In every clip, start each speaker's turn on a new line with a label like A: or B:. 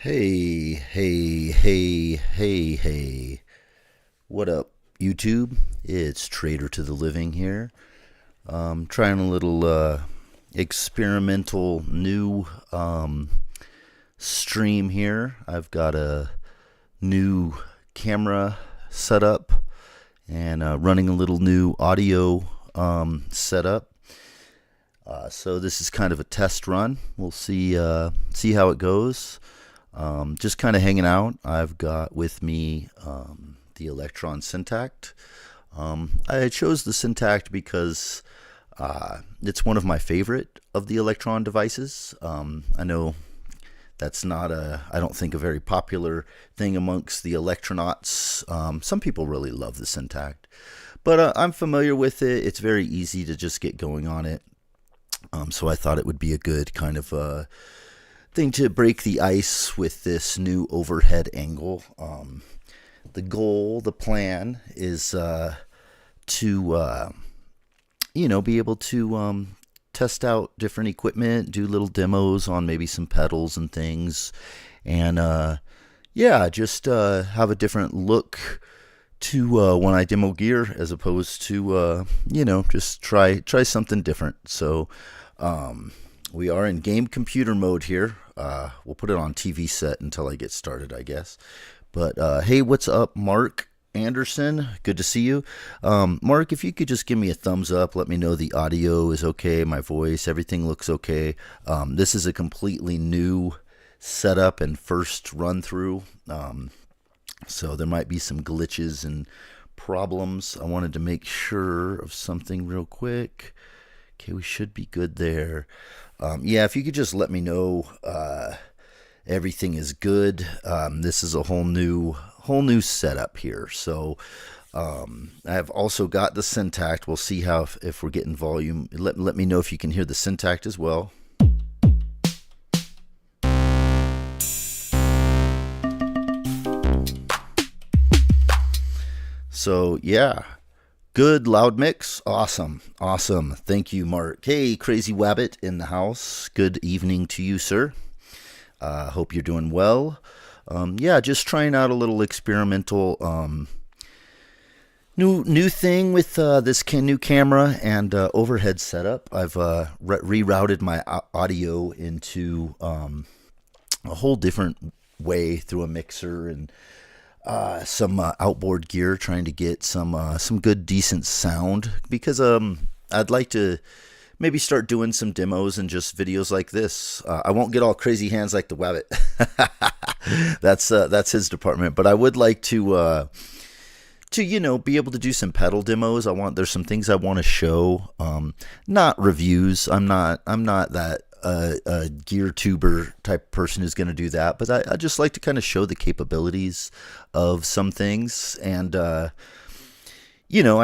A: Hey, hey, hey, hey, hey. What up, YouTube? It's Trader to the Living here. Trying a little experimental new stream here. I've got a new camera setup and running a little new audio setup. So this is kind of a test run. We'll see how it goes. Just kind of hanging out. I've got with me the Electron Syntakt. I chose the Syntakt because it's one of my favorite of the Electron devices. I know that's not I don't think, a very popular thing amongst the Electronauts. Some people really love the Syntakt, but I'm familiar with it. It's very easy to just get going on it. So I thought it would be a good kind of thing to break the ice with this new overhead angle. The plan is to be able to test out different equipment, do little demos on maybe some pedals and things, and just have a different look to when I demo gear, as opposed to just try something different. So we are in game computer mode here. We'll put it on TV set until I get started, I guess. But hey, what's up, Mark Anderson? Good to see you. Mark, if you could just give me a thumbs up, let me know the audio is okay, my voice, everything looks okay. This is a completely new setup and first run through. So there might be some glitches and problems. I wanted to make sure of something real quick. Okay, we should be good there. If you could just let me know everything is good. This is a whole new setup here. So I have also got the Syntakt. We'll see how if we're getting volume. Let me know if you can hear the Syntakt as well. So yeah. Good loud mix. Awesome. Thank you, Mark. Hey, Crazy Wabbit in the house. Good evening to you, sir. Hope you're doing well. Just trying out a little experimental new thing with this new camera and overhead setup. I've rerouted my audio into a whole different way through a mixer and some outboard gear, trying to get some good decent sound, because I'd like to maybe start doing some demos and just videos like this. I won't get all crazy hands like the Wabbit. That's his department, but I would like to be able to do some pedal demos. There's some things I want to show, not reviews. I'm not that a gear tuber type person who's going to do that, but I just like to kind of show the capabilities of some things, and I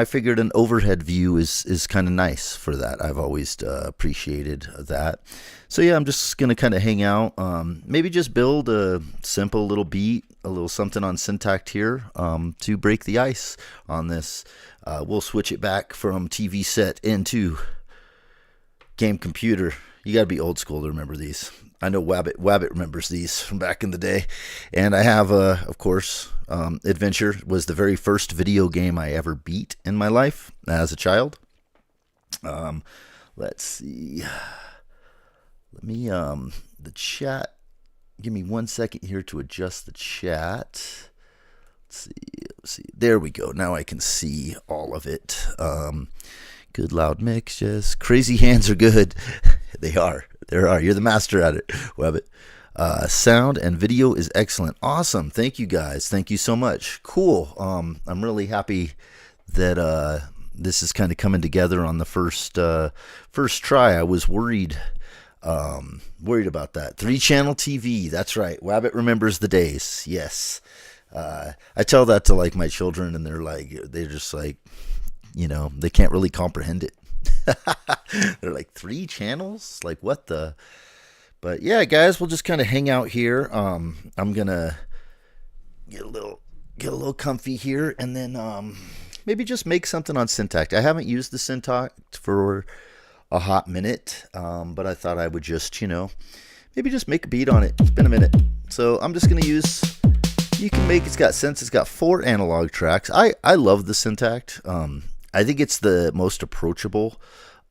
A: figured an overhead view is kind of nice for that. I've always appreciated that. So yeah, I'm just going to kind of hang out, maybe just build a simple little beat, a little something on Syntakt here to break the ice on this. We'll switch it back from TV set into game computer. You got to be old school to remember these. I know Wabbit remembers these from back in the day. And I have, of course, Adventure was the very first video game I ever beat in my life as a child. Let's see. Let me, the chat, give me 1 second here to adjust the chat. Let's see. There we go. Now I can see all of it. Good loud mix, yes. Crazy hands are good. They are. You're the master at it, Wabbit. Sound and video is excellent. Awesome. Thank you, guys. Thank you so much. Cool. I'm really happy that this is kind of coming together on the first try. I was worried about that. 3-channel TV. That's right. Wabbit remembers the days. Yes. I tell that to like my children, and they're just like, they can't really comprehend it. They're like, 3 channels? Like, what the? But yeah, guys, we'll just kind of hang out here. I'm gonna get a little comfy here, and then maybe just make something on Syntakt. I haven't used the Syntakt for a hot minute, but I thought I would just maybe just make a beat on it. It's been a minute. So I'm just going to use, you can make, it's got 4 analog tracks. I love the Syntakt. I think it's the most approachable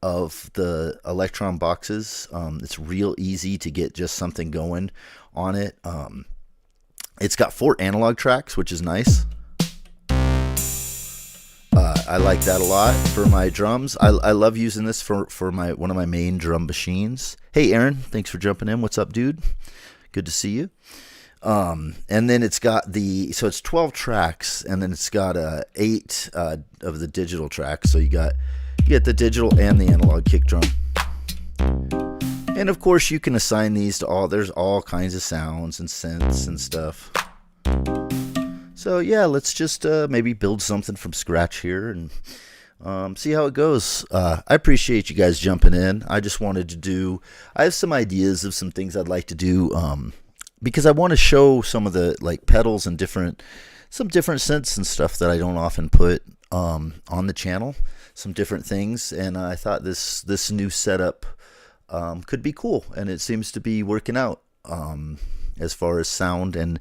A: of the Electron boxes. It's real easy to get just something going on it. It's got 4 analog tracks, which is nice. I like that a lot for my drums. I love using this for one of my main drum machines. Hey Aaron, thanks for jumping in. What's up, dude? Good to see you. And then it's got so it's 12 tracks, and then it's got 8 of the digital tracks. So you get the digital and the analog kick drum. And of course you can assign these to there's all kinds of sounds and synths and stuff. So yeah, let's just maybe build something from scratch here and see how it goes. I appreciate you guys jumping in. I just wanted to I have some ideas of some things I'd like to do because I want to show some of the pedals and some different synths and stuff that I don't often put on the channel. Some different things, and I thought this new setup could be cool, and it seems to be working out. As far as sound and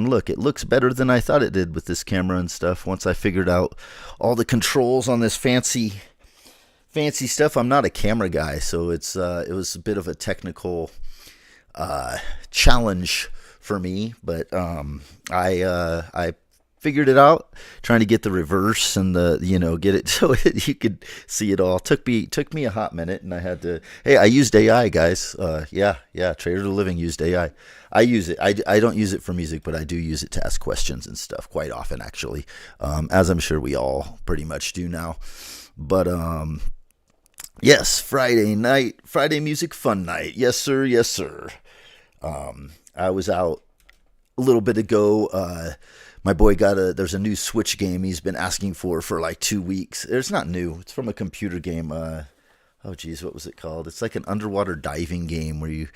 A: look, it looks better than I thought it did with this camera and stuff. Once I figured out all the controls on this fancy stuff. I'm not a camera guy, so it was a bit of a technical challenge for me, but I figured it out, trying to get the reverse and get it so you could see it all. Took me a hot minute, and I had to. Hey, I used AI, guys. Yeah. Trader of the Living used AI. I use it. I don't use it for music, but I do use it to ask questions and stuff quite often, actually, as I'm sure we all pretty much do now. But yes, Friday music fun night. Yes, sir. Yes, sir. I was out a little bit ago. My boy there's a new Switch game he's been asking for like 2 weeks. It's not new. It's from a computer game. Oh geez, what was it called? It's like an underwater diving game where you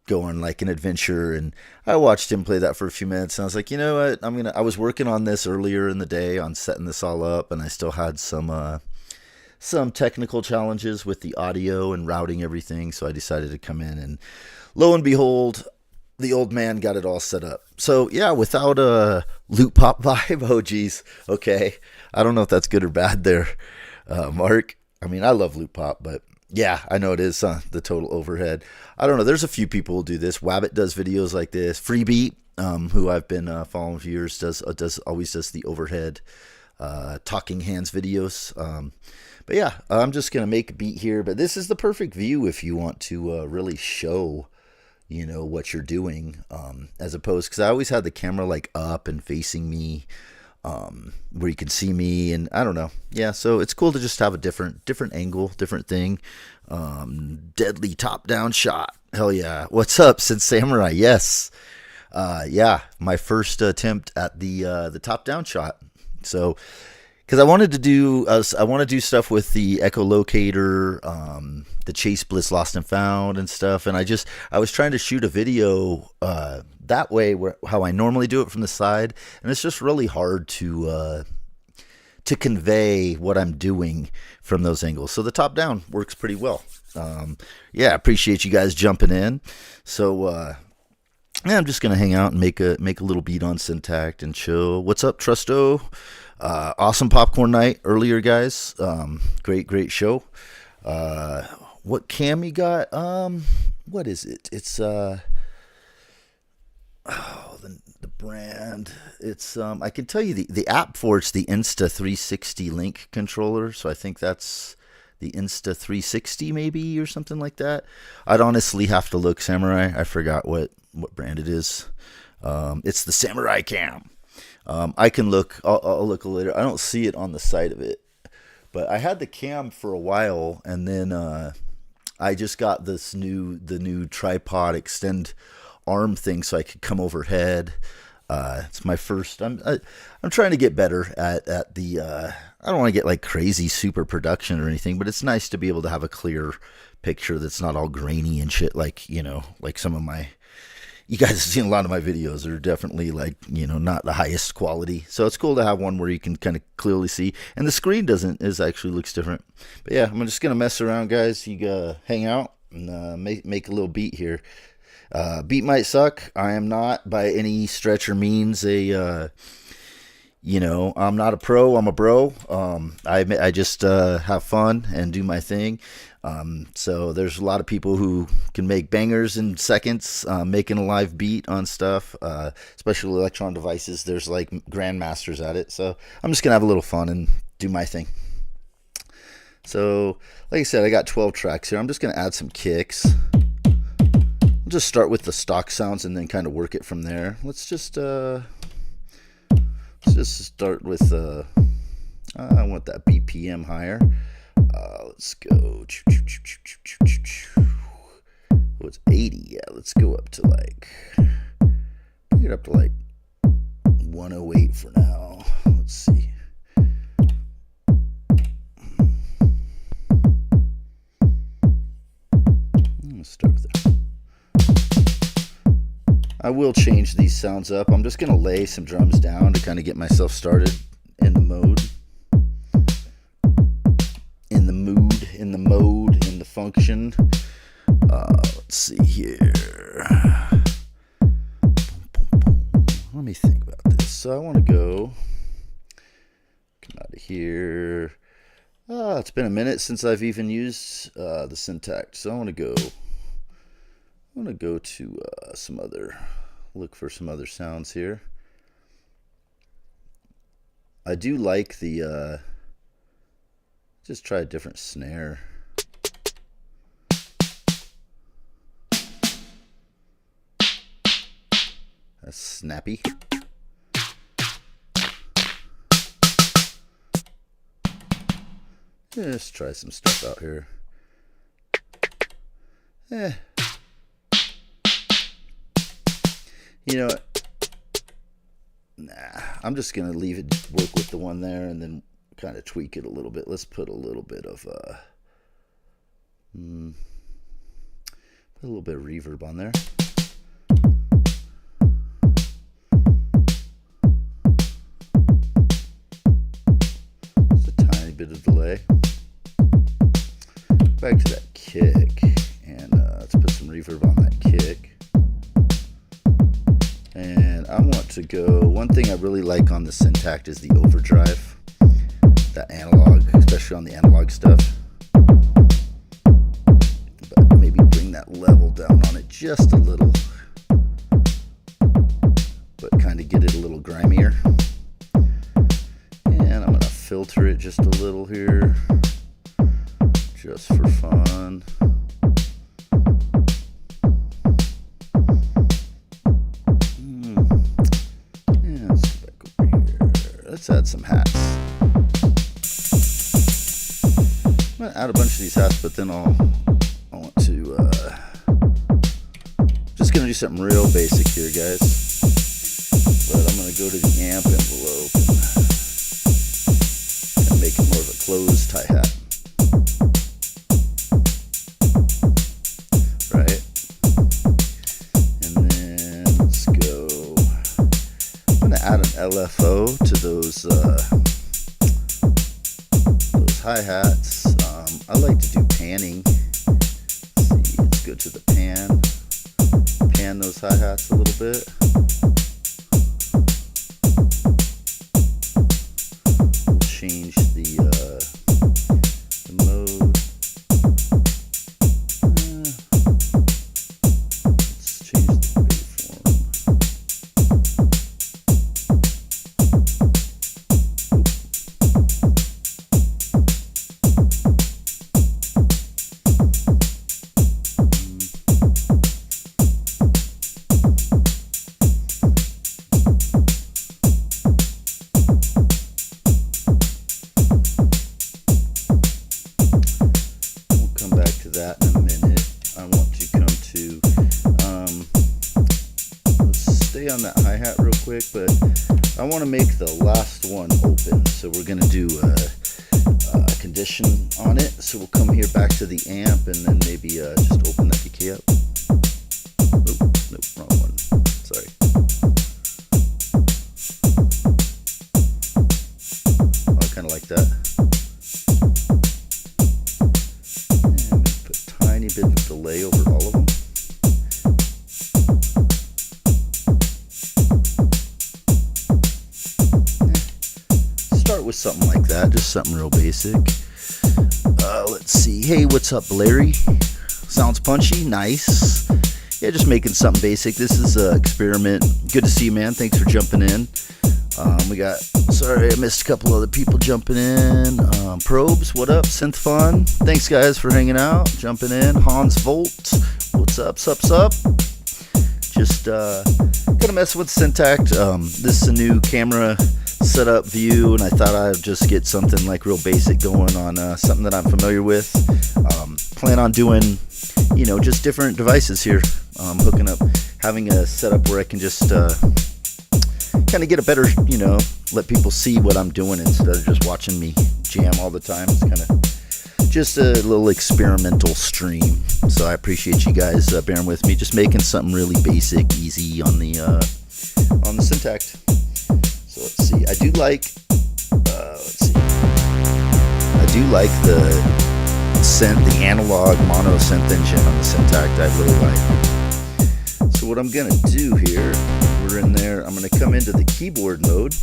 A: go on like an adventure, and I watched him play that for a few minutes, and I was like, you know what, I was working on this earlier in the day on setting this all up, and I still had some technical challenges with the audio and routing everything, so I decided to come in, and lo and behold, the old man got it all set up. So yeah, without a loop pop vibe, oh geez, okay, I don't know if that's good or bad there, Mark. I mean, I love loop pop, but yeah, I know it is the total overhead. I don't know. There's a few people who do this. Wabbit does videos like this. Freebeat, who I've been following for years, always does the overhead talking hands videos. But yeah, I'm just gonna make a beat here. But this is the perfect view if you want to really show, what you're doing, as opposed, because I always had the camera like up and facing me, where you can see me, and I don't know. Yeah, so it's cool to just have a different angle, different thing. Deadly top-down shot. Hell yeah. What's up, Sin Samurai? Yes. Yeah, my first attempt at the top-down shot. So, because I want to do stuff with the echolocator, the Chase Bliss Lost and Found and stuff, and I was trying to shoot a video that way, how I normally do it from the side, and it's just really hard to convey what I'm doing from those angles. So the top down works pretty well. Yeah, appreciate you guys jumping in. So yeah, I'm just gonna hang out and make a little beat on Syntakt and chill. What's up, Trusto? Awesome popcorn night earlier, guys. Great show. What cam you got? What is it? It's the brand. It's I can tell you the app for it's the Insta360 Link controller. So I think that's the Insta360 maybe, or something like that. I'd honestly have to look. Samurai, I forgot what brand it is. It's the Samurai Cam. I can look. I'll look later. I don't see it on the side of it, but I had the cam for a while, and then I just got the new tripod extend arm thing, so I could come overhead. It's my first. I'm trying to get better at the. I don't want to get like crazy super production or anything, but it's nice to be able to have a clear picture that's not all grainy and shit. Like like some of my. You guys have seen a lot of my videos are definitely like, not the highest quality. So it's cool to have one where you can kind of clearly see. And the screen actually looks different. But yeah, I'm just going to mess around, guys. You hang out and make a little beat here. Beat might suck. I am not by any stretch or means I'm not a pro. I'm a bro. I just have fun and do my thing. So there's a lot of people who can make bangers in seconds, making a live beat on stuff, especially electron devices. There's like grandmasters at it. So I'm just going to have a little fun and do my thing. So like I said, I got 12 tracks here. I'm just going to add some kicks. I'll just start with the stock sounds and then kind of work it from there. Let's just start with, I want that BPM higher. Let's go. Oh, it's 80. Yeah, let's go up to bring it up to 108 for now. Let's see. Let's start with that. I will change these sounds up. I'm just going to lay some drums down to kind of get myself started in the mode. In the function. Let's see here. Let me think about this. So I want to come out of here. It's been a minute since I've even used the Syntakt. So I want to go to look for some other sounds here. I do like the, just try a different snare. That's snappy. Just try some stuff out here. I'm just gonna leave it, work with the one there, and then kind of tweak it a little bit. Let's put a little bit of reverb on there. Just a tiny bit of delay. Back to that kick, and let's put some reverb on that kick. And I want to go, one thing I really like on the Syntakt is the overdrive. That analog, especially on the analog stuff. But maybe bring that level down on it just a little. But kind of get it a little grimier. And I'm going to filter it just a little here. Just for fun. Let's add some hats. I'm going to add a bunch of these hats, but then I want to, just going to do something real basic here, guys. But I'm going to go to the amp envelope and make it more of a closed hi-hat. Right? And then let's go. I'm going to add an LFO to those hi-hats. I like to do panning. Let's see, let's go to the pan those hi-hats a little bit. We'll change the mode. Let's change the waveform. That in a minute. I want to come to let's stay on that hi-hat real quick, but I want to make the last one open, so we're going to do a condition on it. So we'll come here back to the amp and then maybe just open that decay up. Oh, nope, wrong one. Sorry. I kind of like that. Bit of delay over all of them. with something like that, just something real basic. Let's see. Hey, what's up, Larry? Sounds punchy. Nice. Yeah, just making something basic. This is an experiment. Good to see you, man. Thanks for jumping in. Sorry I missed a couple other people jumping in. Probes, what up? Synth Fun. Thanks, guys, for hanging out, jumping in. Hans Volt, what's up, sup? Just gonna mess with Syntakt. This is a new camera setup view, and I thought I'd just get something like real basic going on something that I'm familiar with. Plan on doing, just different devices here. Hooking up, having a setup where I can just kind of get a better, let people see what I'm doing instead of just watching me jam all the time. It's kind of just a little experimental stream. So I appreciate you guys bearing with me. Just making something really basic, easy on the Syntakt. So let's see. I do like the analog mono synth engine on the Syntakt. I really like. So what I'm gonna do here, we're in there. I'm gonna come into the keyboard mode,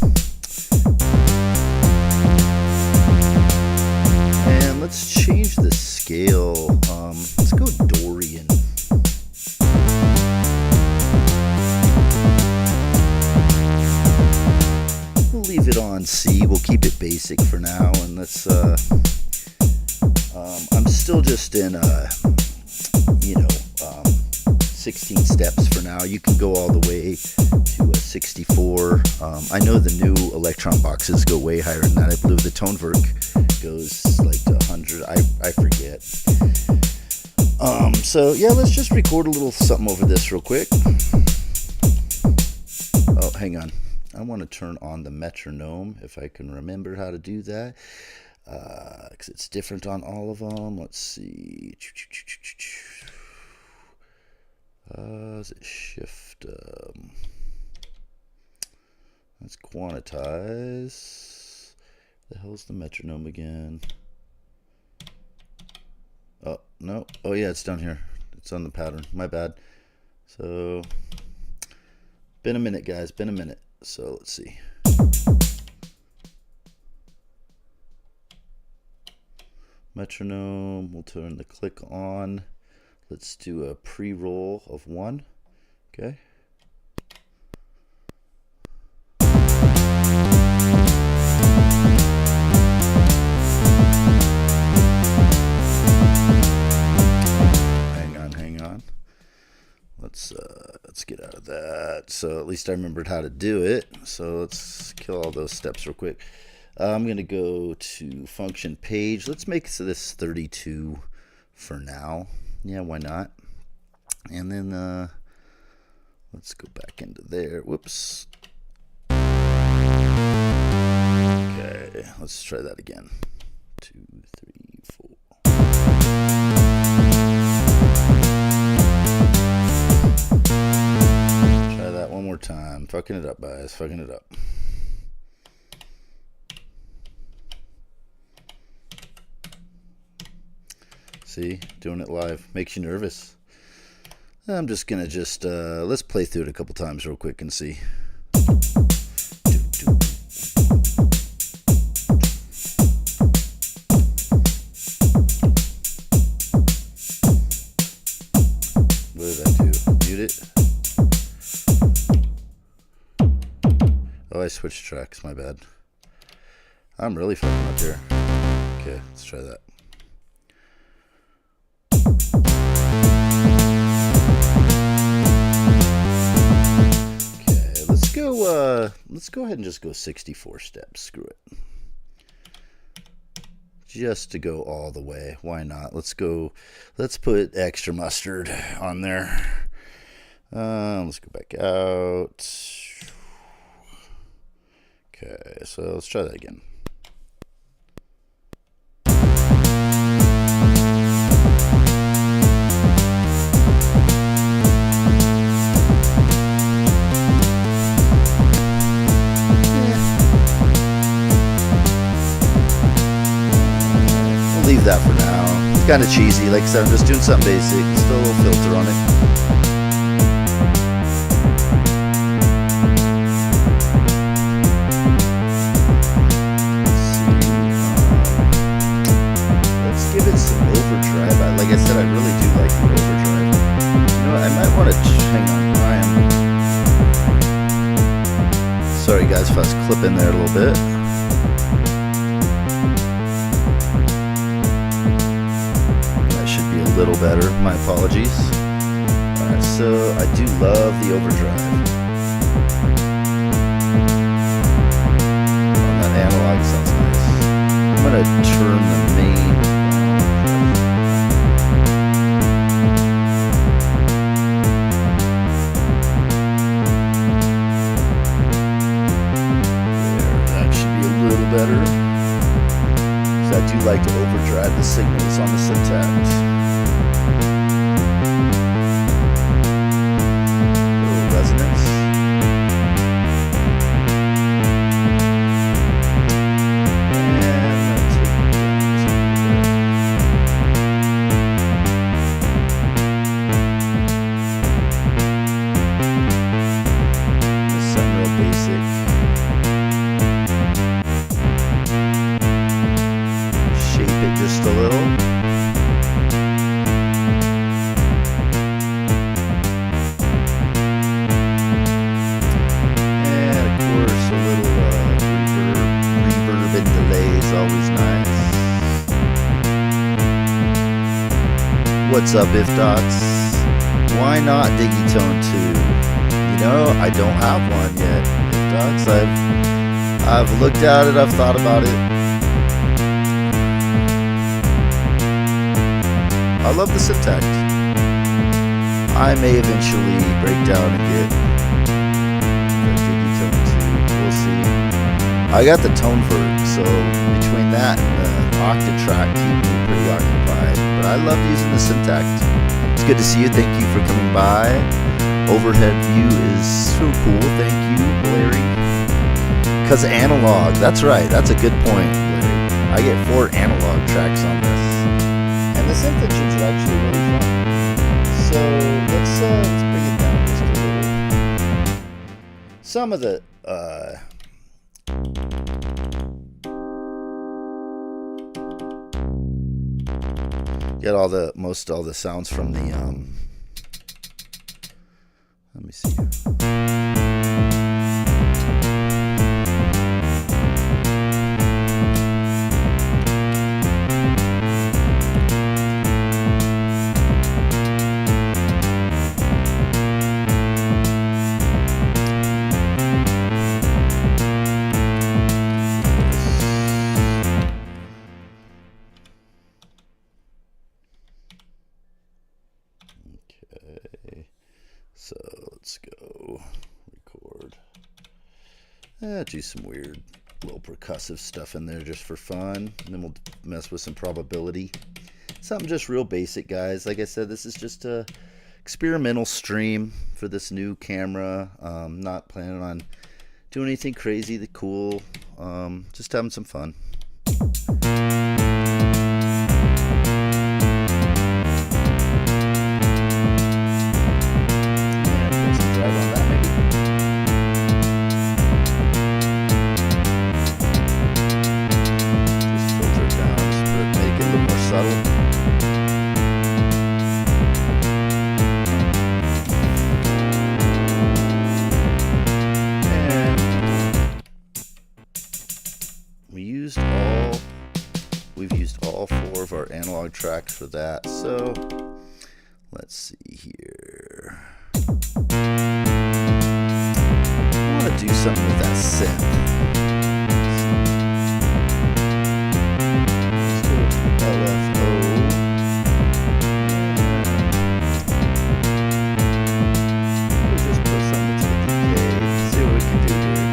A: and let's change the scale. Let's go Dorian. We'll leave it on C. We'll keep it basic for now, and let's. I'm still just in 16 steps for now. You can go all the way to a 64. I know the new Electron boxes go way higher than that. I believe the Tonewerk goes like to 100. I forget. So yeah, let's just record a little something over this real quick. Oh, hang on. I want to turn on the metronome if I can remember how to do that. Because it's different on all of them. Let's see. Is it shift? Let's quantize. The hell's the metronome again? Oh, no. Oh, yeah, it's down here. It's on the pattern. My bad. So, been a minute, guys. Been a minute. So, let's see. Metronome. We'll turn the click on. Let's do a pre-roll of 1. Okay. Hang on. Let's get out of that. So at least I remembered how to do it. So let's kill all those steps real quick. I'm gonna go to function page. Let's make this 32 for now. Yeah, why not? And then let's go back into there. Whoops. Okay, let's try that again. 2, 3, 4. Try that one more time. Fucking it up, guys. Fucking it up. See, doing it live makes you nervous. I'm just gonna let's play through it a couple times real quick and see. What did I do? Mute it? Oh, I switched tracks, my bad. I'm really fucking up here. Okay, let's try that. Let's go ahead and just go 64 steps. Screw it. Just to go all the way. Why not? Let's put extra mustard on there. Let's go back out. Okay, so let's try that again. Leave that for now. It's kind of cheesy. Like I said, I'm just doing something basic. Still a little filter on it. I said, I really do like the overdrive. You know what, I might want to hang on. Sorry guys if I was clipping there a little bit. That should be a little better. My apologies. Alright, so I do love the overdrive. Oh, that analog sounds nice. I'm going to turn the main. Better, because I do like to overdrive the signals on the Syntakt. A little resonance. And take it down. Just something real basic. Just a little. And of course a little reverb and delay is always nice. What's up, If Dots? Why not Digitone 2? You know, I don't have one yet. If Dots, I've looked at it, I've thought about it. I love the Syntakt. I may eventually break down and get the Digitone 2. We'll see. I got the Tonevert, so between that and the Octatrack keep me pretty occupied. But I love using the Syntakt. It's good to see you. Thank you for coming by. Overhead view is so cool. Thank you, Larry. Because analog. That's right. That's a good point, Larry. I get 4 analog tracks on this. The synth engines are actually really fun. So let's bring it down just a little. Some of the get all the sounds from the let me see. So let's go record. Do some weird little percussive stuff in there just for fun. And then we'll mess with some probability. Something just real basic, guys. Like I said, this is just a experimental stream for this new camera. Not planning on doing anything crazy, cool. Just having some fun. We've used all 4 of our analog tracks for that. So let's see here. I want to do something with that synth. Let's go to LFO. We'll just put something to the decay. See what we can do here.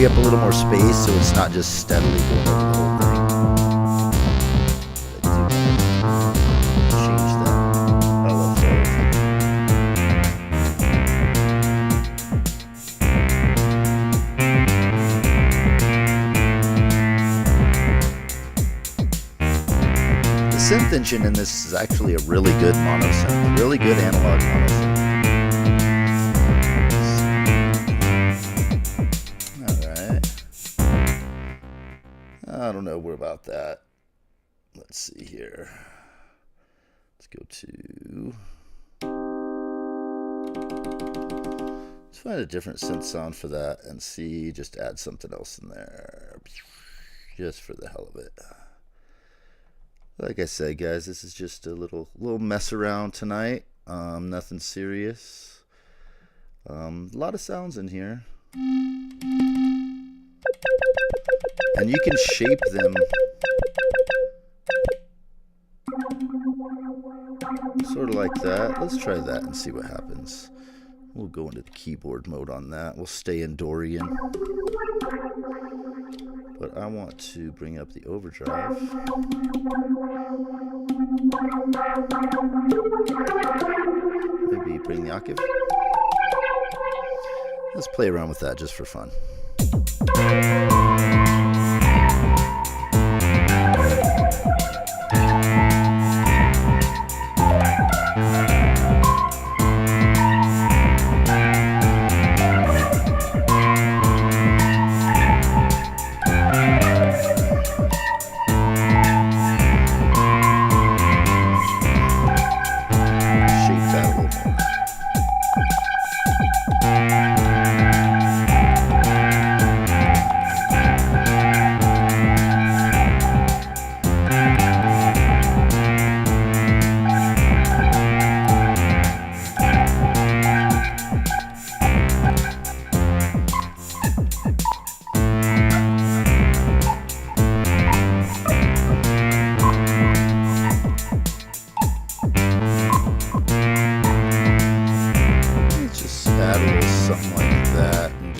A: free up a little more space so it's not just steadily going over the whole thing. Change that LFO. The synth engine in this is actually a really good mono synth, really good analog mono synth. I don't know about that. Let's see here. Let's go to... Let's find a different synth sound for that and see, just add something else in there. Just for the hell of it. Like I said, guys, this is just a little mess around tonight. Nothing serious. A lot of sounds in here. And you can shape them sort of like that. Let's try that and see what happens. We'll go into the keyboard mode on that. We'll stay in Dorian. But I want to bring up the overdrive. Maybe bring the octave. Let's play around with that just for fun.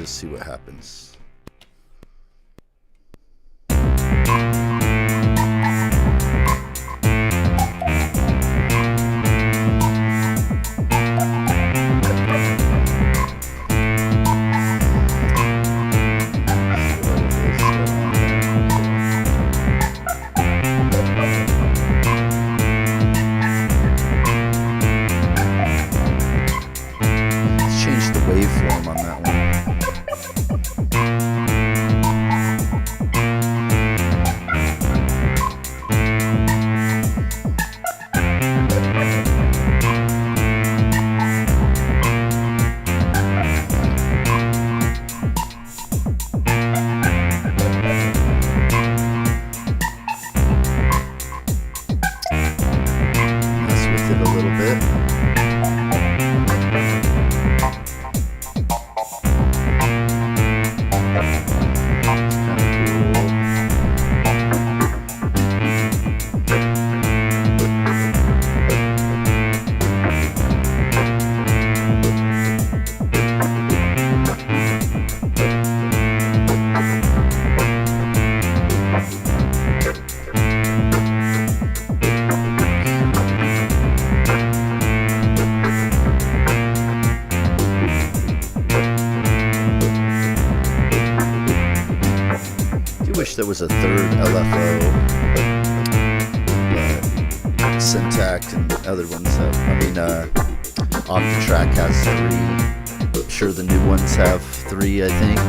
A: See what happens. Let's change the waveform on that one. There was a third LFO, Syntakt and other ones have, Octatrack has 3. I'm sure the new ones have 3, I think.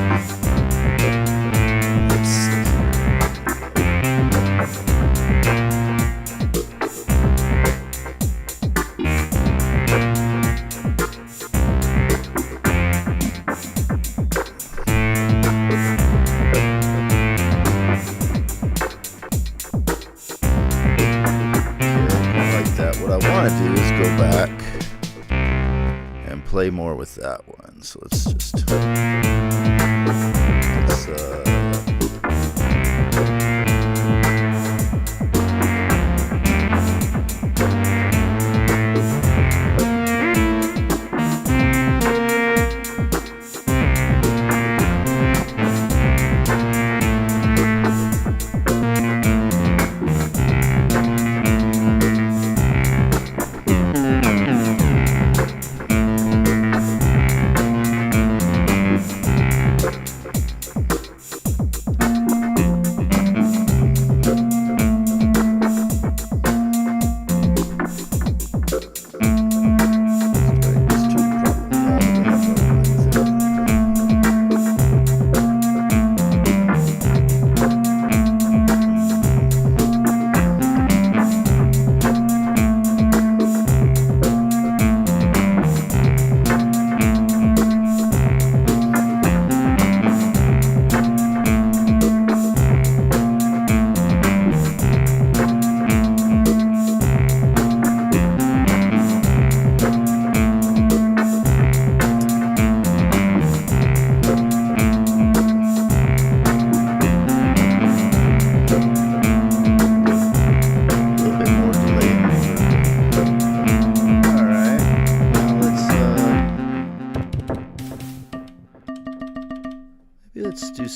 A: Play more with that one, so let's just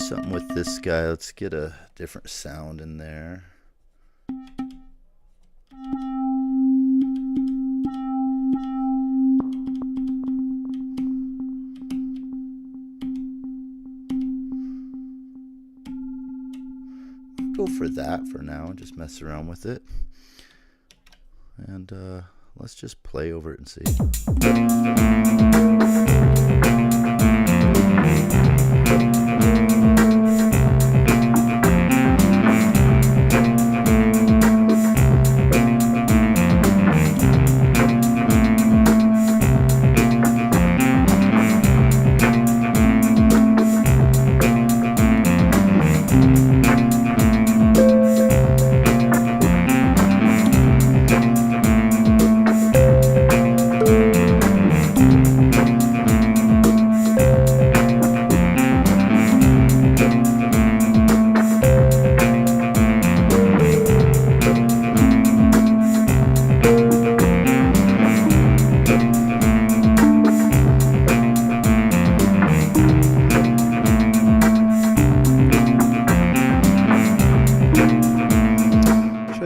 A: something with this guy. Let's get a different sound in there. Go for that for now and just mess around with it. And let's just play over it and see.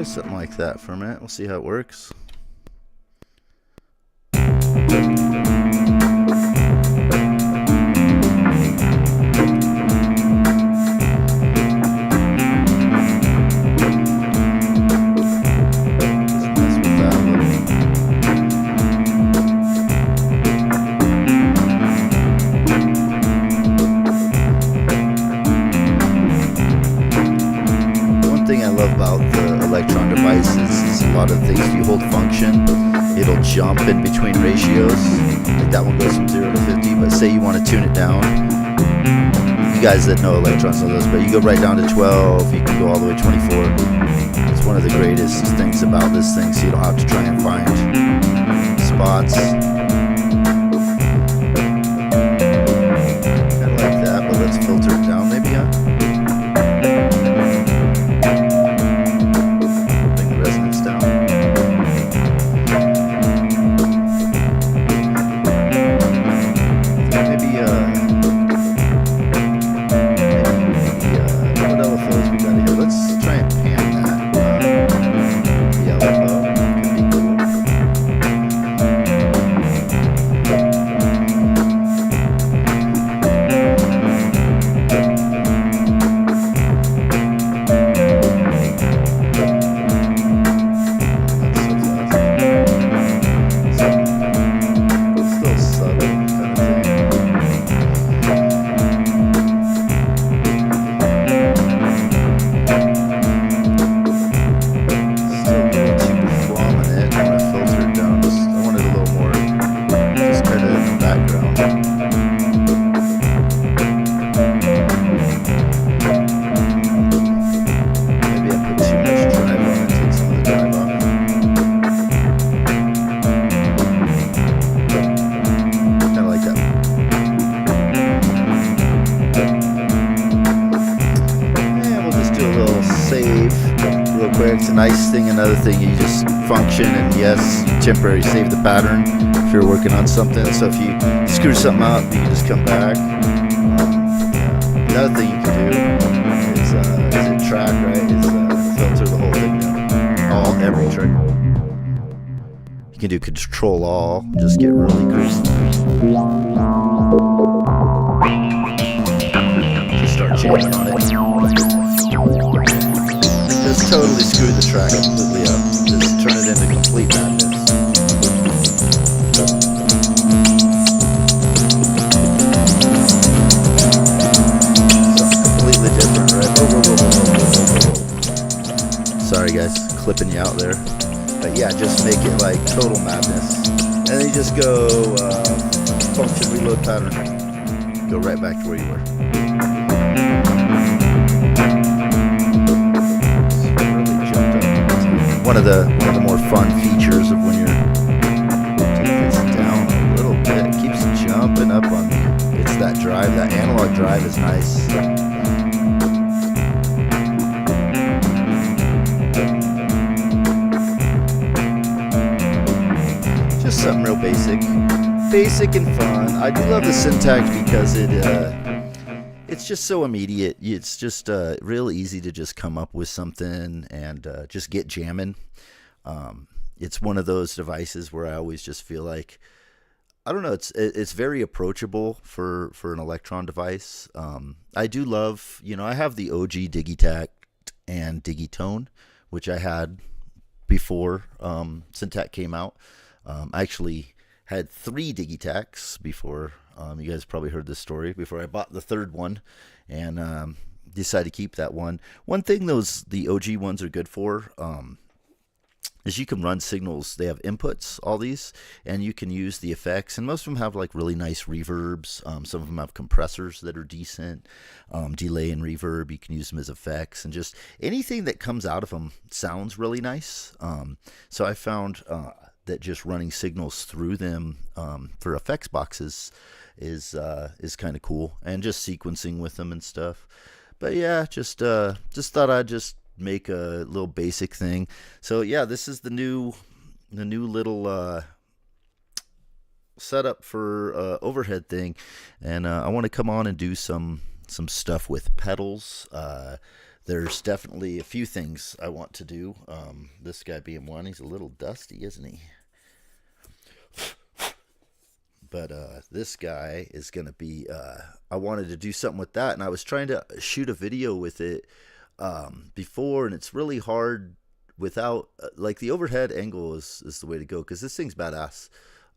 A: Something like that for a minute. We'll see how it works. A lot of things, if you hold function, it'll jump in between ratios. Like that one goes from 0 to 50, but say you want to tune it down. You guys that know electrons know this, but you go right down to 12, you can go all the way to 24. It's one of the greatest things about this thing, so you don't have to try and find spots. Kind of like that, but let's filter it down maybe, huh? It's a nice thing. Another thing, you just function and yes, you temporarily save the pattern if you're working on something. So if you screw something up, you can just come back. Yeah. Another thing you can do is it track, right? Is filter the whole thing down. Every trigger. You can do Control All, just get really crazy. Just start changing on it. Just totally screw the track completely up. Just turn it into complete madness. Something completely different, right? Sorry guys, clipping you out there. But yeah, just make it like total madness. And then you just go function reload pattern. Go right back to where you were. One of the more fun features of when you're taking this down a little bit, it keeps jumping up on me. It's that drive, that analog drive is nice. Just something real basic and fun. I do love the Syntakt because it's just so immediate. It's just real easy to just come up with something and just get jamming. It's one of those devices where I always just feel like I don't know. It's very approachable for an Electron device. I do love, I have the OG Digitact and Digitone, which I had before Syntakt came out. I actually had three Digitacts before. You guys probably heard this story before I bought the third one, and decided to keep that one. One thing the OG ones are good for. Is you can run signals. They have inputs, all these, and you can use the effects. And most of them have like really nice reverbs. Some of them have compressors that are decent, delay and reverb. You can use them as effects, and just anything that comes out of them sounds really nice. So I found that just running signals through them for effects boxes is kind of cool, and just sequencing with them and stuff. But yeah, just thought I'd just make a little basic thing. So yeah, this is the new little setup for overhead thing, and I want to come on and do some stuff with pedals. There's definitely a few things I want to do. This guy being one. He's a little dusty, isn't he? But this guy is going to be, I wanted to do something with that, and I was trying to shoot a video with it before, and it's really hard without, like, the overhead angle is the way to go, because this thing's badass.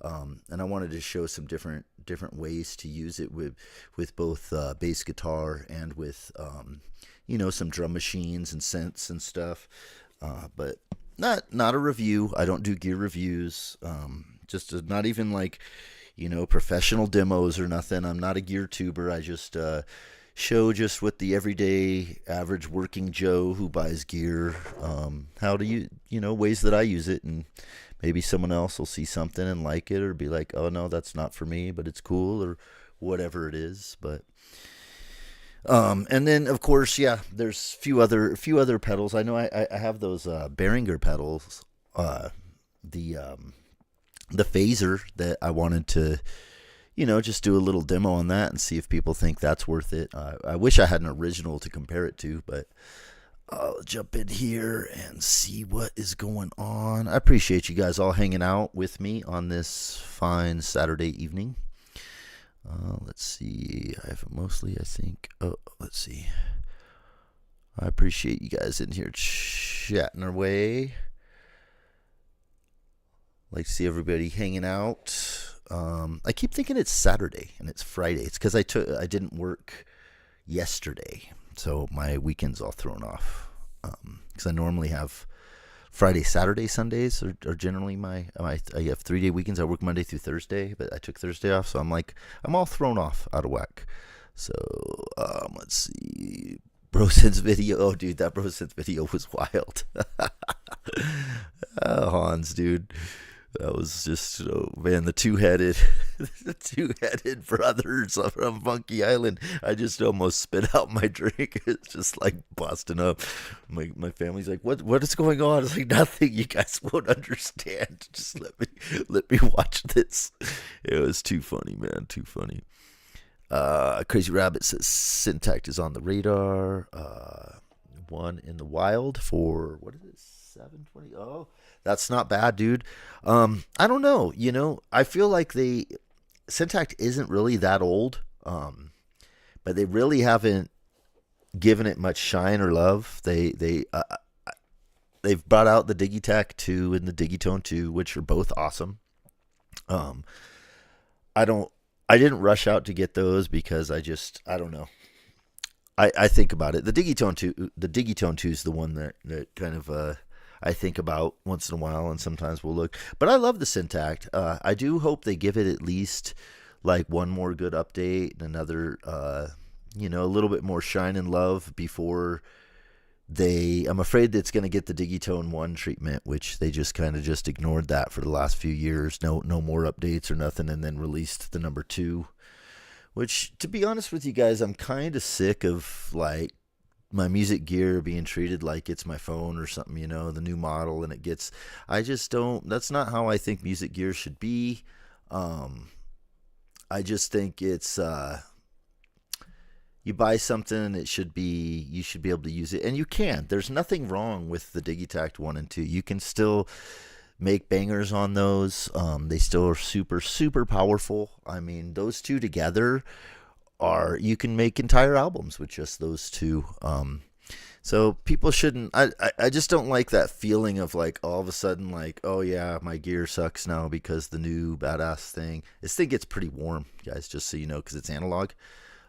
A: And I wanted to show some different ways to use it with both bass guitar and with, some drum machines and synths and stuff. But not a review. I don't do gear reviews. Not even like, professional demos or nothing. I'm not a gear tuber. I just show just what the everyday average working Joe who buys gear, how to use, ways that I use it, and maybe someone else will see something and like it or be like, oh no, that's not for me, but it's cool, or whatever it is. But and then of course, yeah, there's a few other pedals. I know I have those Behringer pedals, the phaser that I wanted to, just do a little demo on that and see if people think that's worth it. I wish I had an original to compare it to, but I'll jump in here and see what is going on. I appreciate you guys all hanging out with me on this fine Saturday evening. Let's see. I have mostly, I think. Oh, let's see. I appreciate you guys in here chatting away. Like to see everybody hanging out. I keep thinking it's Saturday and it's Friday. It's because I didn't work yesterday, so my weekend's all thrown off. Because I normally have Friday, Saturday, Sundays are generally I have 3-day weekends. I work Monday through Thursday, but I took Thursday off, so I'm all thrown off, out of whack. So let's see. Brosen's video. Oh, dude, that Brosen's video was wild. Hans, dude. That was just, man, the two-headed brothers from Funky Island. I just almost spit out my drink. It's just like busting up. My family's like, what is going on? It's like, nothing. You guys won't understand. Just let me watch this. It was too funny, man. Too funny. Crazy Rabbit says Syntakt is on the radar. One in the wild for, what is it, 720? Oh, that's not bad, dude. I don't know. I feel like Syntakt isn't really that old, but they really haven't given it much shine or love. They've brought out the Digitact 2 and the Digitone 2, which are both awesome. I didn't rush out to get those because I don't know. I think about it. The Digitone 2 is the one that kind of I think about once in a while, and sometimes we'll look. But I love the Syntakt. I do hope they give it at least like one more good update, another, a little bit more shine and love before I'm afraid that it's going to get the Digitone 1 treatment, which they just kind of just ignored that for the last few years. No more updates or nothing, and then released the number 2, which, to be honest with you guys, I'm kind of sick of, like, my music gear being treated like it's my phone or something, the new model, and I just don't, that's not how I think music gear should be. I just think it's, you buy something, you should be able to use it, and you can. There's nothing wrong with the Digitact 1 and 2. You can still make bangers on those. They still are super, super powerful. I mean, those two together you can make entire albums with just those two. So people shouldn't. I just don't like that feeling of like all of a sudden like, oh yeah, my gear sucks now because the new badass thing. This thing gets pretty warm, guys, just so you know, because it's analog.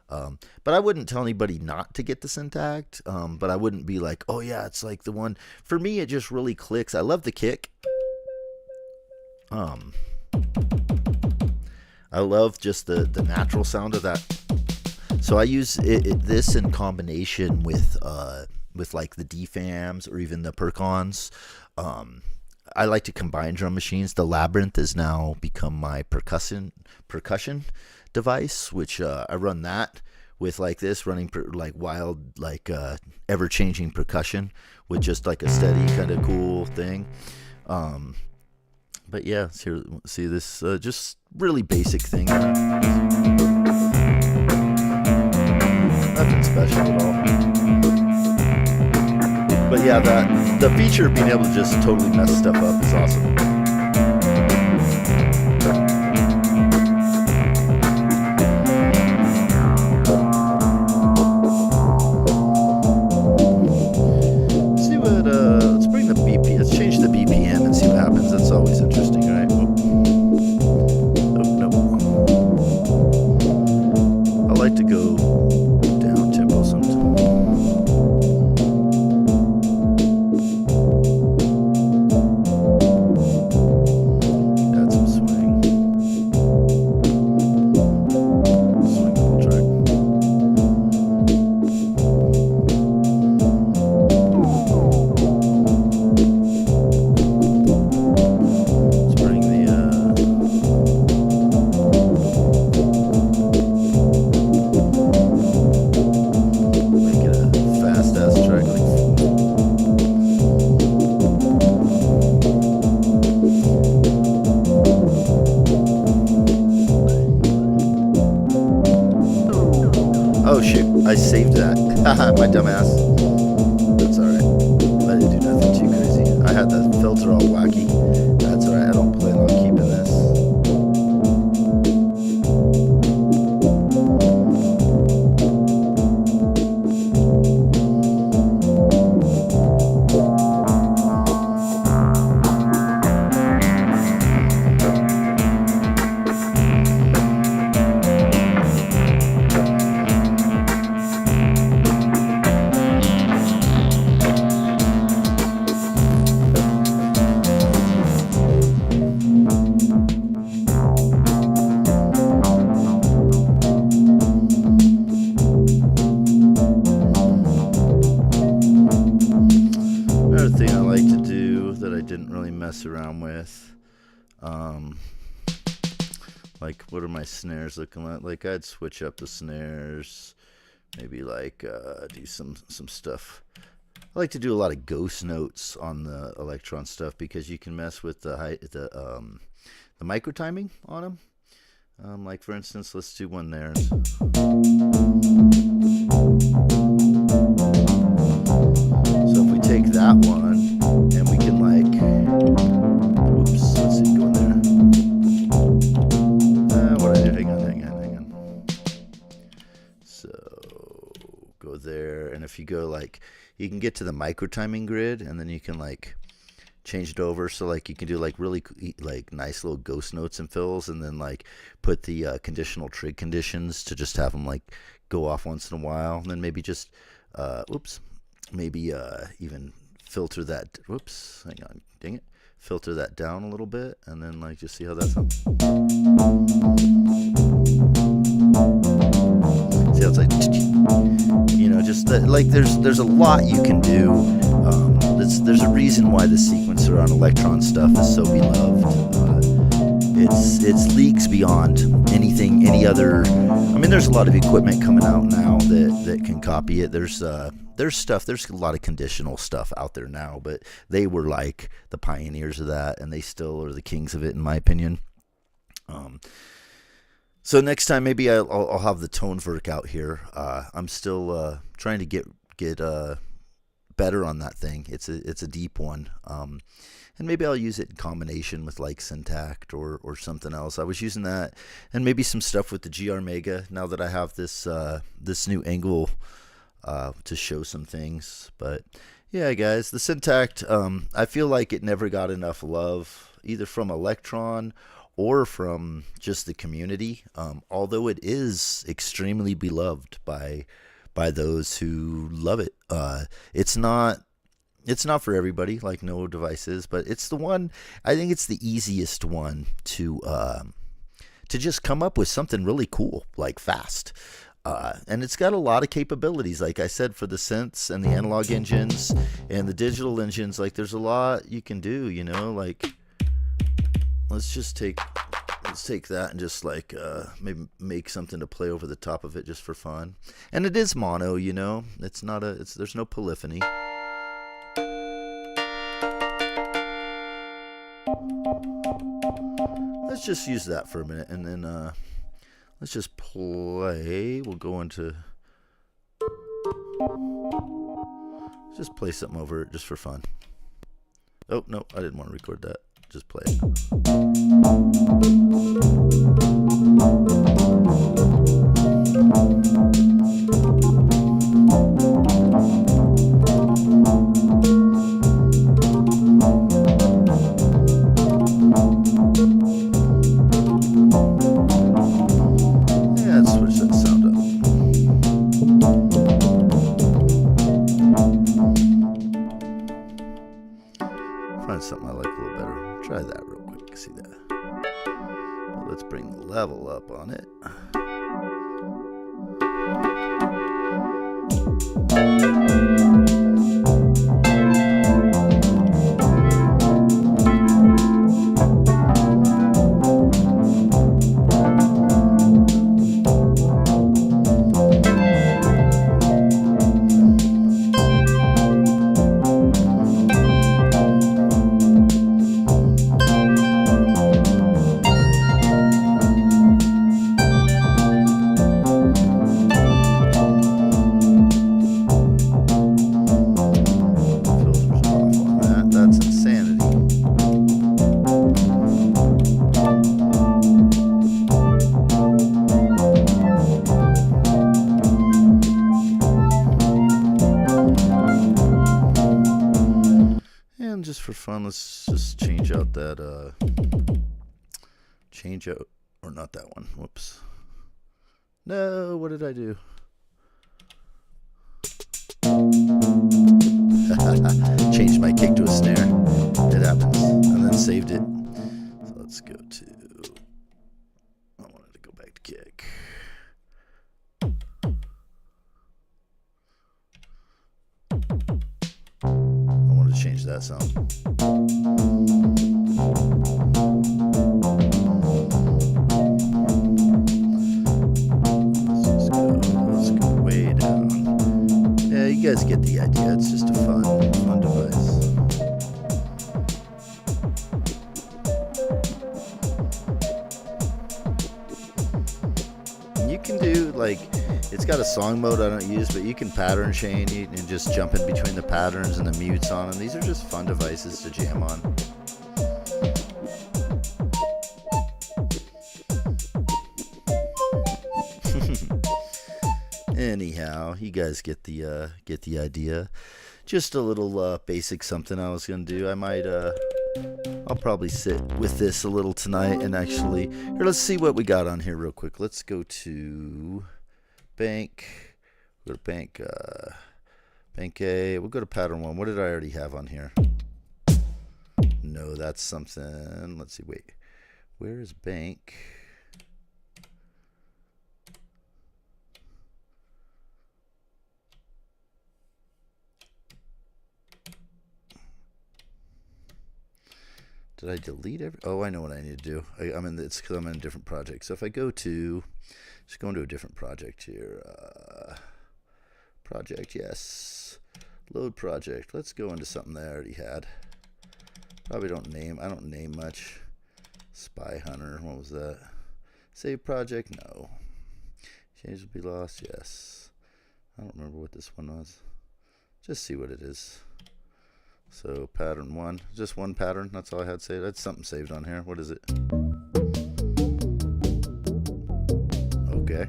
A: But I wouldn't tell anybody not to get the Syntakt. But I wouldn't be like, oh yeah, it's like the one. For me, it just really clicks. I love the kick. I love just the natural sound of that. So I use this in combination with like the DFAMs or even the Percons. I like to combine drum machines. The Labyrinth has now become my percussion device, which I run that with like this, running like wild, like ever-changing percussion with just like a steady kind of cool thing. But yeah, here, see this just really basic thing. Nothing special at all. But yeah, the feature of being able to just totally mess stuff up is awesome. Let's bring the BPM, let's change the BPM and see what happens. That's always interesting, right? Nope. I like to go down tempo sometimes. Add some swing. Swing the whole track. Oh shoot, I saved that. My dumbass. That's alright. I didn't do nothing too crazy. I had the filter all wacky. That's alright, I don't plan on keeping this. Thing I like to do that I didn't really mess around with, like what are my snares looking like? Like I'd switch up the snares, maybe like do some stuff. I like to do a lot of ghost notes on the Electron stuff because you can mess with the micro timing on them. Like for instance, let's do one there. So if we take that one and we can like, whoops, let's see, go in there. What I do? Hang on. So go there, and if you go like, you can get to the micro timing grid, and then you can like change it over so like you can do like really like nice little ghost notes and fills, and then like put the conditional trig conditions to just have them like go off once in a while, and then maybe just maybe even filter that, whoops, hang on, dang it, filter that down a little bit, and then like just see how that sounds. See how it's like, you know, just that, like there's a lot you can do. There's a reason why the sequencer on Electron stuff is so beloved. It's leagues beyond any other. I mean, there's a lot of equipment coming out now that can copy it. There's a lot of conditional stuff out there now, but they were like the pioneers of that, and they still are the kings of it, in my opinion. So next time maybe I'll have the tone verk out here. I'm still trying to get better on that thing. It's a deep one. And maybe I'll use it in combination with like Syntakt or something else. I was using that, and maybe some stuff with the GR Mega. Now that I have this new angle to show some things, but yeah, guys, the Syntakt. I feel like it never got enough love, either from Electron or from just the community. Although it is extremely beloved by those who love it. It's not for everybody, like no devices, but it's the one. I think it's the easiest one to just come up with something really cool, like fast. And it's got a lot of capabilities, like I said, for the synths and the analog engines and the digital engines. Like there's a lot you can do, you know. Like let's take that and just like maybe make something to play over the top of it just for fun. And it is mono, you know. It's not there's no polyphony. Let's just use that for a minute, and then let's just play. We'll go into just play something over it just for fun. Oh no, I didn't want to record that. Just play it. Find something I like a little better. Try that real quick. See that? But let's bring the level up on it. Just for fun, let's just change out that or not that one. Whoops. No, what did I do? Changed my kick to a snare. It happens. And then saved it. So let's go to, I wanted to go back to kick. Change that sound. Let's go way down. Yeah, you guys get the idea. It's just a fun device. And you can do like, it's got a song mode I don't use, but you can pattern chain and just jump in between the patterns and the mutes on them. These are just fun devices to jam on. Anyhow, you guys get the idea. Just a little basic something I was gonna do. I'll probably sit with this a little tonight and actually here. Let's see what we got on here real quick. Let's go to bank. Go to bank A. We'll go to pattern 1. What did I already have on here? No, that's something. Let's see. Wait, where is bank? Did I delete every? Oh, I know what I need to do. It's because I'm in a different project. So if I go to, just go into a different project here. Project, yes. Load project. Let's go into something that I already had. Probably don't name. I don't name much. Spy Hunter. What was that? Save project, no. Change will be lost, yes. I don't remember what this one was. Just see what it is. So pattern 1, just one pattern, that's all I had saved. That's something saved on here. What is it? Okay.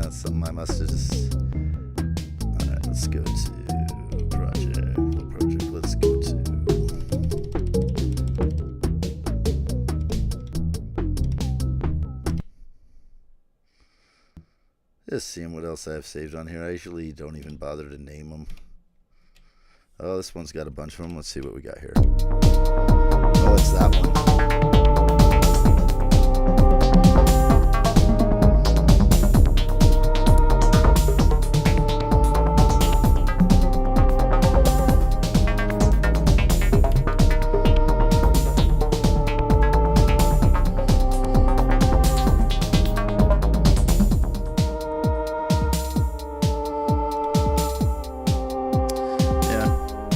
A: Something I must have just... Alright, let's go to project. Let's go to... Just seeing what else I have saved on here. I usually don't even bother to name them. Oh, this one's got a bunch of them. Let's see what we got here. Oh, it's that one.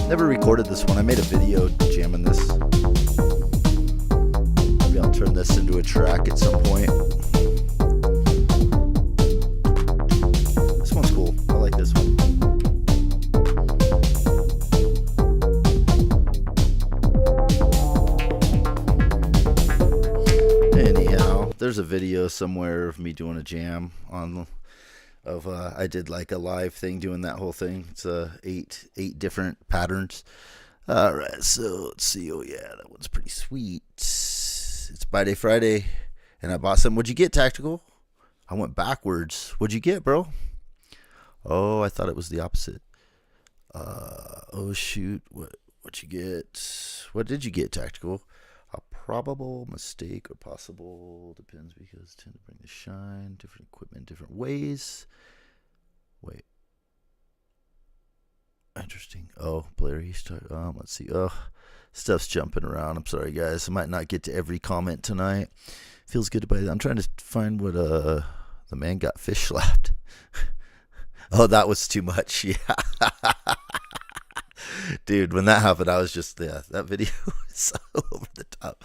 A: Never recorded this one. I made a video jamming this. Maybe I'll turn this into a track at some point. This one's cool. I like this one. Anyhow, there's a video somewhere of me doing a jam on I did like a live thing doing that whole thing. It's eight different patterns. All right, so let's see. Oh yeah, that one's pretty sweet. It's Buy Day Friday, and I bought some. What'd you get, Tactical? I went backwards. What'd you get, bro? Oh, I thought it was the opposite. Oh shoot, what you get? What did you get, Tactical? A probable mistake or possible depends because tend to bring the shine. Different equipment, different ways. Wait. Interesting. Oh, Blair, let's see. Oh, stuff's jumping around. I'm sorry, guys. I might not get to every comment tonight. Feels good to buy that. I'm trying to find what the man got fish slapped. Oh, that was too much. Yeah. Dude, when that happened, I was just, that video was so over the top.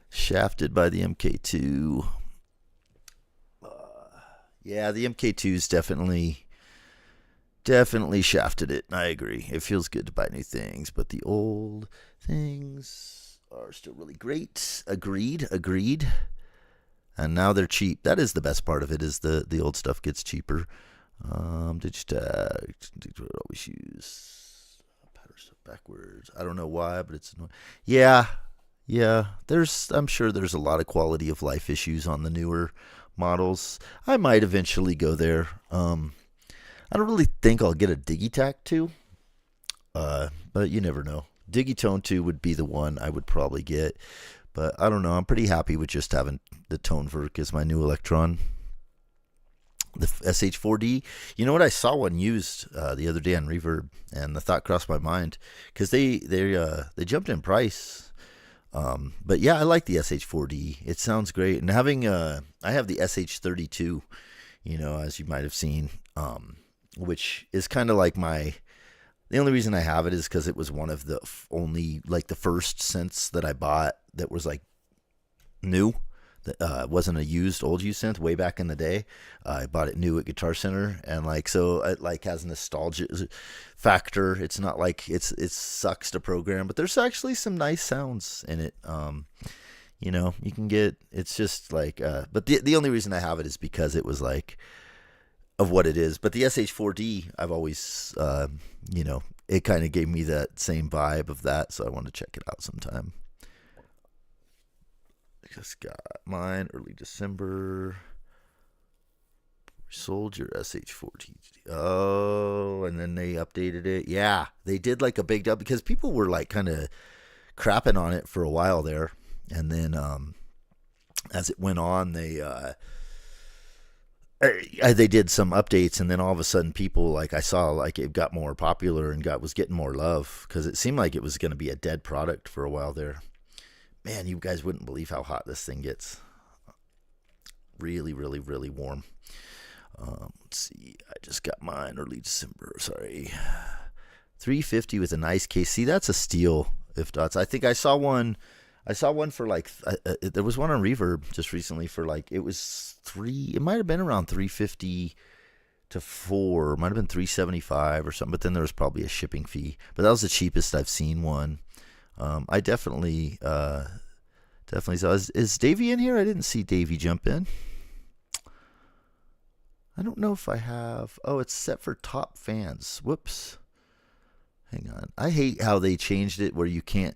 A: Shafted by the MK2. Yeah, the MK2's definitely shafted it. I agree. It feels good to buy new things, but the old things are still really great. Agreed. And now they're cheap. That is the best part of it, is the old stuff gets cheaper. Digitag, always use stuff backwards. I don't know why, but it's annoying. Yeah. I'm sure there's a lot of quality of life issues on the newer models. I might eventually go there. I don't really think I'll get a Digitac 2, but you never know. Digitone 2 would be the one I would probably get, but I don't know. I'm pretty happy with just having the Toneverk as my new Electron. The SH4D, you know what? I saw one used the other day on Reverb, and the thought crossed my mind because they jumped in price. But yeah, I like the SH4D. It sounds great, and having I have the SH32, as you might have seen, which is kind of like the only reason I have it is because it was one of the only, like, the first synths that I bought that was like new. Wasn't a old used synth way back in the day. I bought it new at Guitar Center, and so it has nostalgia factor. It's not like it sucks to program, but there's actually some nice sounds in it. You can get, it's just like, but the only reason I have it is because it was like of what it is. But the SH4D, I've always, it kind of gave me that same vibe of that, so I want to check it out sometime. Just got mine early December. Sold your SH4D. Oh, and then they updated it. Yeah, they did like a big up because people were like kind of crapping on it for a while there, and then as it went on, they did some updates, and then all of a sudden, people, like, I saw, like, it got more popular and was getting more love because it seemed like it was going to be a dead product for a while there. Man, you guys wouldn't believe how hot this thing gets. Really, really, really warm. Let's see. I just got mine early December. Sorry. $350 with a nice case. See, that's a steal. if dots. I think I saw one. I saw one for like there was one on Reverb just recently for like it was three. It might have been around 350 to four. It might have been 375 or something. But then there was probably a shipping fee. But that was the cheapest I've seen one. I definitely saw. Is Davey in here? I didn't see Davey jump in. I don't know if I have. Oh, it's set for top fans. Whoops. Hang on. I hate how they changed it where you can't.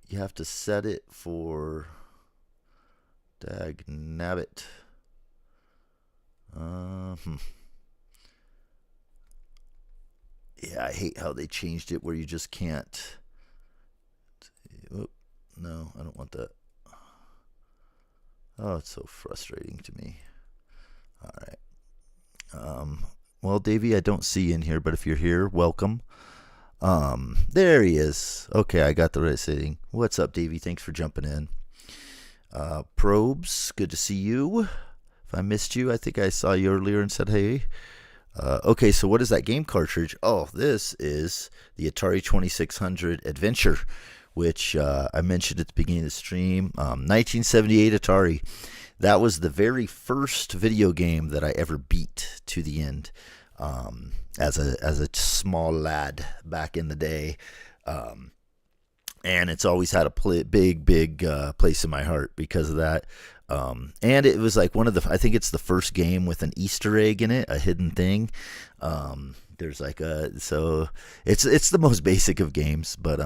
A: You have to set it for. Dag nabbit. Yeah, I hate how they changed it where you just can't. Oop, no, I don't want that. Oh, it's so frustrating to me. All right. Well, Davey, I don't see you in here, but if you're here, welcome. There he is. Okay, I got the right setting. What's up, Davey? Thanks for jumping in. Probes, good to see you. If I missed you, I think I saw you earlier and said hey. Okay, so what is that game cartridge? Oh, this is the Atari 2600 Adventure, which I mentioned at the beginning of the stream. 1978 Atari. That was the very first video game that I ever beat to the end as a small lad back in the day. And it's always had a big place in my heart because of that. And it was like I think it's the first game with an Easter egg in it, a hidden thing. There's like so it's the most basic of games, but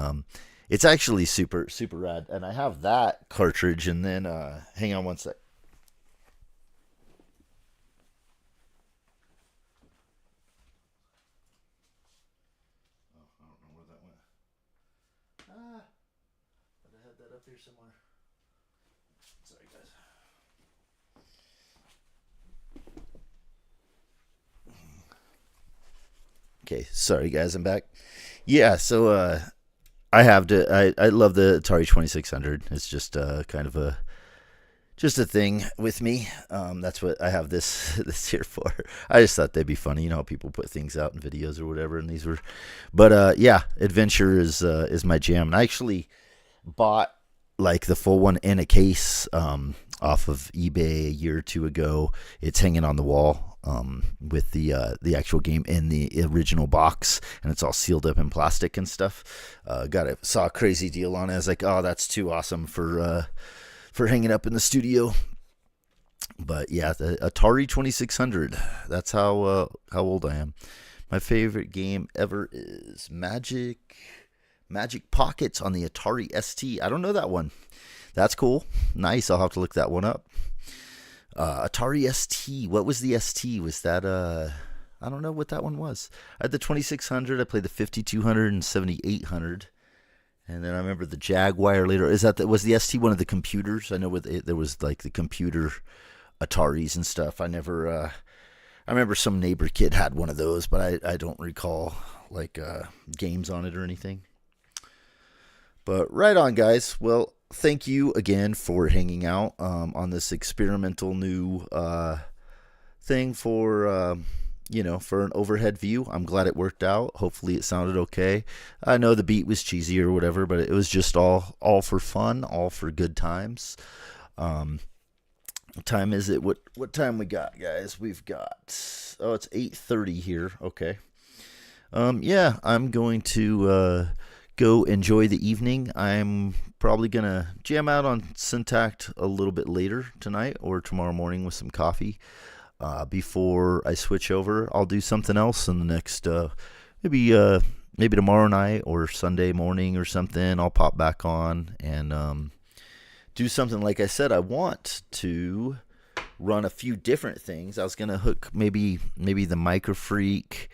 A: it's actually super rad. And I have that cartridge, and then hang on one sec. Up here somewhere. Sorry, guys. Okay, sorry, guys. I'm back. Yeah, so I have I love the Atari 2600. It's just kind of a thing with me. That's what I have this here for. I just thought they'd be funny. You know how people put things out in videos or whatever, and these were. But yeah, Adventure is my jam. And I actually bought like the full one in a case off of eBay a year or two ago. It's hanging on the wall with the actual game in the original box, and it's all sealed up in plastic and stuff. Saw a crazy deal on it. I was like, oh, that's too awesome for hanging up in the studio. But yeah, the Atari 2600. That's how old I am. My favorite game ever is Magic Pockets on the Atari ST. I don't know that one. That's cool. Nice. I'll have to look that one up. Atari ST. What was the ST? Was that I don't know what that one was. I had the 2600. I played the 5200 and 7800. And then I remember the Jaguar later. Was the ST one of the computers? I know there was like the computer Ataris and stuff. I remember some neighbor kid had one of those, but I don't recall like games on it or anything. But right on, guys. Well, thank you again for hanging out on this experimental new thing for for an overhead view. I'm glad it worked out. Hopefully it sounded okay. I know the beat was cheesy or whatever, but it was just all for fun, all for good times. What time is it? What time we got, guys? We've got it's 8:30 here. Okay. Yeah, I'm going to go enjoy the evening. I'm probably going to jam out on Syntakt a little bit later tonight or tomorrow morning with some coffee. Before I switch over, I'll do something else in the next, maybe tomorrow night or Sunday morning or something. I'll pop back on and do something. Like I said, I want to run a few different things. I was going to hook maybe the Micro Freak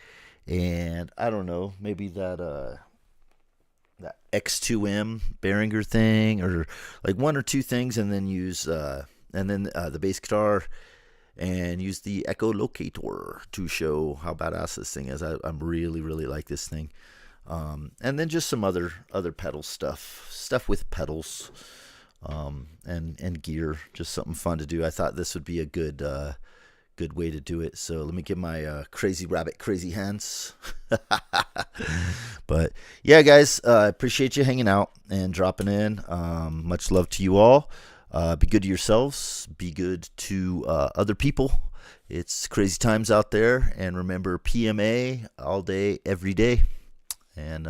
A: and I don't know, maybe that X2M Behringer thing, or like one or two things, and then use the bass guitar and use the echolocator to show how badass this thing is. I'm really like this thing, and then just some other pedal stuff with pedals, and gear, just something fun to do. I thought this would be a good good way to do it. So let me get my crazy rabbit crazy hands. But yeah, guys, I appreciate you hanging out and dropping in. Much love to you all. Be good to yourselves. Be good to other people. It's crazy times out there. And remember, PMA all day, every day. And